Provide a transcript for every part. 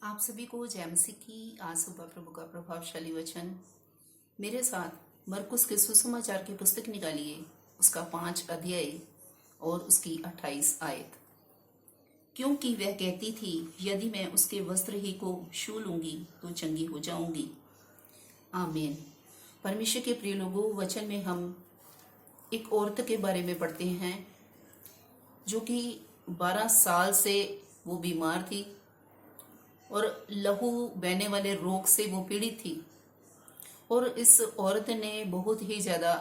आप सभी को जय मसीह की आज सुबह प्रभु का प्रभावशाली वचन मेरे साथ मरकुस के सुसमाचार की पुस्तक निकालिए, उसका 5 अध्याय और उसकी 28 आयत। क्योंकि वह कहती थी, यदि मैं उसके वस्त्र ही को छू लूंगी तो चंगी हो जाऊंगी। आमीन। परमेश्वर के प्रिय लोगों, वचन में हम एक औरत के बारे में पढ़ते हैं जो कि 12 साल से वो बीमार थी और लहू बहने वाले रोग से वो पीड़ित थी। और इस औरत ने बहुत ही ज़्यादा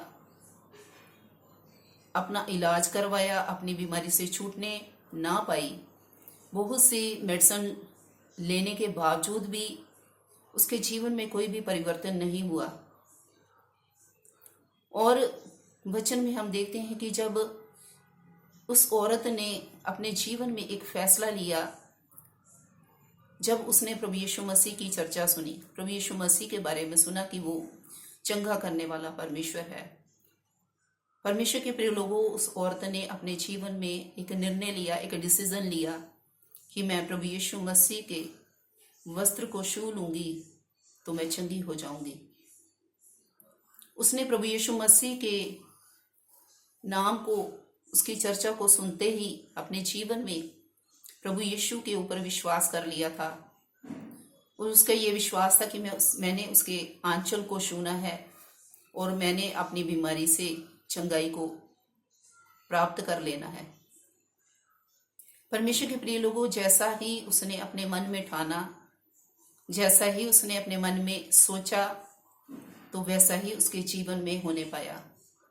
अपना इलाज करवाया, अपनी बीमारी से छूटने ना पाई। बहुत सी मेडिसिन लेने के बावजूद भी उसके जीवन में कोई भी परिवर्तन नहीं हुआ। और वचन में हम देखते हैं कि जब उस औरत ने अपने जीवन में एक फैसला लिया, जब उसने प्रभु यीशु मसीह की चर्चा सुनी, प्रभु यीशु मसीह के बारे में सुना कि वो चंगा करने वाला परमेश्वर है। परमेश्वर के प्रिय लोगों, उस औरत ने अपने जीवन में एक निर्णय लिया, एक डिसीजन लिया कि मैं प्रभु यीशु मसीह के वस्त्र को छू लूंगी तो मैं चंगी हो जाऊंगी। उसने प्रभु यीशु मसीह के नाम को, उसकी चर्चा को सुनते ही अपने जीवन में प्रभु यीशु के ऊपर विश्वास कर लिया था। और उसका ये विश्वास था कि मैंने उसके आंचल को छूना है और मैंने अपनी बीमारी से चंगाई को प्राप्त कर लेना है। परमेश्वर के प्रिय लोगों, जैसा ही उसने अपने मन में ठाना, जैसा ही उसने अपने मन में सोचा, तो वैसा ही उसके जीवन में होने पाया।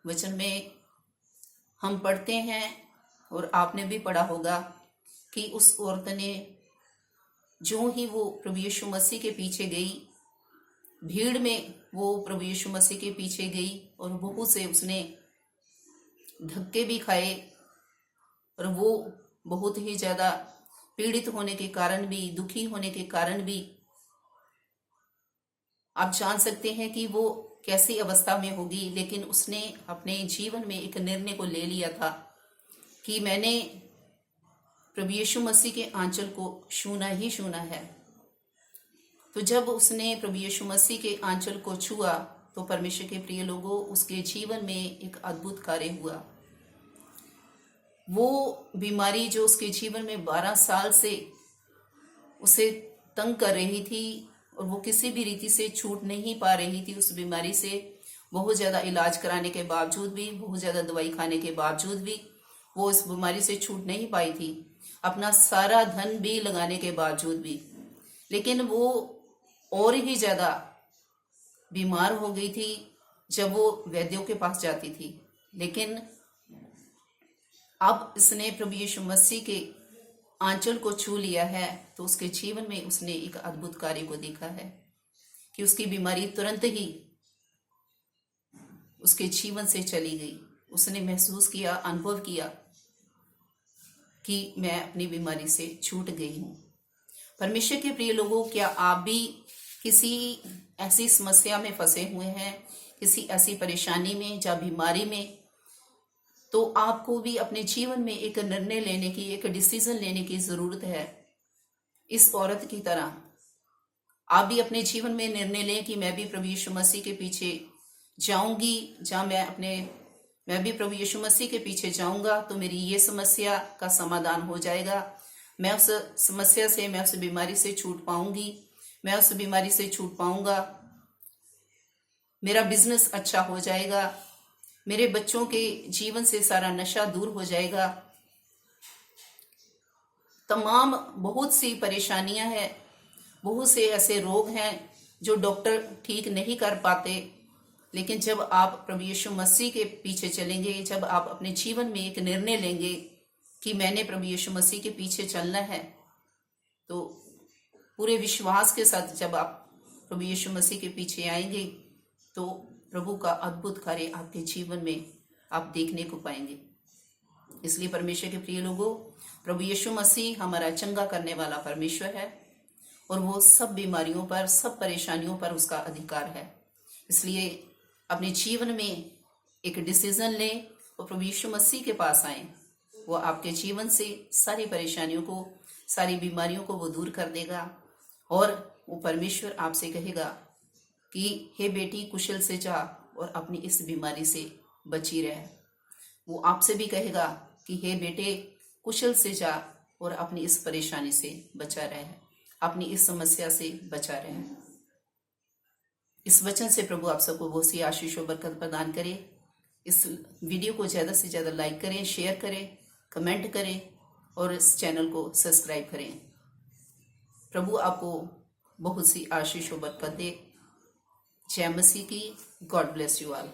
वचन में हम पढ़ते हैं और आपने भी पढ़ा होगा कि उस औरत ने जो ही वो प्रभु यीशु मसीह के पीछे गई, भीड़ में वो प्रभु यीशु मसीह के पीछे गई और बहुत से उसने धक्के भी खाए और वो बहुत ही ज़्यादा पीड़ित होने के कारण भी, दुखी होने के कारण भी आप जान सकते हैं कि वो कैसी अवस्था में होगी। लेकिन उसने अपने जीवन में एक निर्णय को ले लिया था कि मैंने प्रभु यीशु मसीह के आंचल को छूना ही छूना है। तो जब उसने प्रभु यीशु मसीह के आंचल को छुआ तो परमेश्वर के प्रिय लोगों, उसके जीवन में एक अद्भुत कार्य हुआ। वो बीमारी जो उसके जीवन में 12 साल से उसे तंग कर रही थी और वो किसी भी रीति से छूट नहीं पा रही थी, उस बीमारी से बहुत ज़्यादा इलाज कराने के बावजूद भी, बहुत ज़्यादा दवाई खाने के बावजूद भी वो इस बीमारी से छूट नहीं पाई थी, अपना सारा धन भी लगाने के बावजूद भी। लेकिन वो और ही ज़्यादा बीमार हो गई थी जब वो वैद्यों के पास जाती थी। लेकिन अब इसने प्रभु यीशु मसीह के आंचल को छू लिया है तो उसके जीवन में उसने एक अद्भुत कार्य को देखा है कि उसकी बीमारी तुरंत ही उसके जीवन से चली गई। उसने महसूस किया, अनुभव किया कि मैं अपनी बीमारी से छूट गई हूँ। परमेश्वर के प्रिय लोगों, क्या आप भी किसी ऐसी समस्या में फंसे हुए हैं, किसी ऐसी परेशानी में या बीमारी में? तो आपको भी अपने जीवन में एक निर्णय लेने की, एक डिसीजन लेने की जरूरत है। इस औरत की तरह आप भी अपने जीवन में निर्णय लें कि मैं भी प्रभु यीशु मसीह के पीछे जाऊंगी, जहाँ मैं भी प्रभु यीशु मसीह के पीछे जाऊंगा तो मेरी ये समस्या का समाधान हो जाएगा। मैं उस समस्या से, मैं उस बीमारी से छूट पाऊंगी, मैं उस बीमारी से छूट पाऊंगा, मेरा बिजनेस अच्छा हो जाएगा, मेरे बच्चों के जीवन से सारा नशा दूर हो जाएगा। तमाम बहुत सी परेशानियां हैं, बहुत से ऐसे रोग हैं जो डॉक्टर ठीक नहीं कर पाते। लेकिन जब आप प्रभु यीशु मसीह के पीछे चलेंगे, जब आप अपने जीवन में एक निर्णय लेंगे कि मैंने प्रभु यीशु मसीह के पीछे चलना है, तो पूरे विश्वास के साथ जब आप प्रभु यीशु मसीह के पीछे आएंगे तो प्रभु का अद्भुत कार्य आपके जीवन में आप देखने को पाएंगे। इसलिए परमेश्वर के प्रिय लोगों, प्रभु यीशु मसीह हमारा चंगा करने वाला परमेश्वर है और वो सब बीमारियों पर, सब परेशानियों पर उसका अधिकार है। इसलिए अपने जीवन में एक डिसीजन लें और प्रभु यीशु मसीह के पास आएं। वो आपके जीवन से सारी परेशानियों को, सारी बीमारियों को वो दूर कर देगा और वो परमेश्वर आपसे कहेगा कि हे बेटी कुशल से जा और अपनी इस बीमारी से बची रह। वो आपसे भी कहेगा कि हे बेटे कुशल से जा और अपनी इस परेशानी से बचा रहे, अपनी इस समस्या से बचा रहे। इस वचन से प्रभु आप सबको बहुत सी आशीष और बरकत प्रदान करे। इस वीडियो को ज़्यादा से ज़्यादा लाइक करें, शेयर करें, कमेंट करें और इस चैनल को सब्सक्राइब करें। प्रभु आपको बहुत सी आशीष और बरकत दे। जय मसीह की। God bless you all.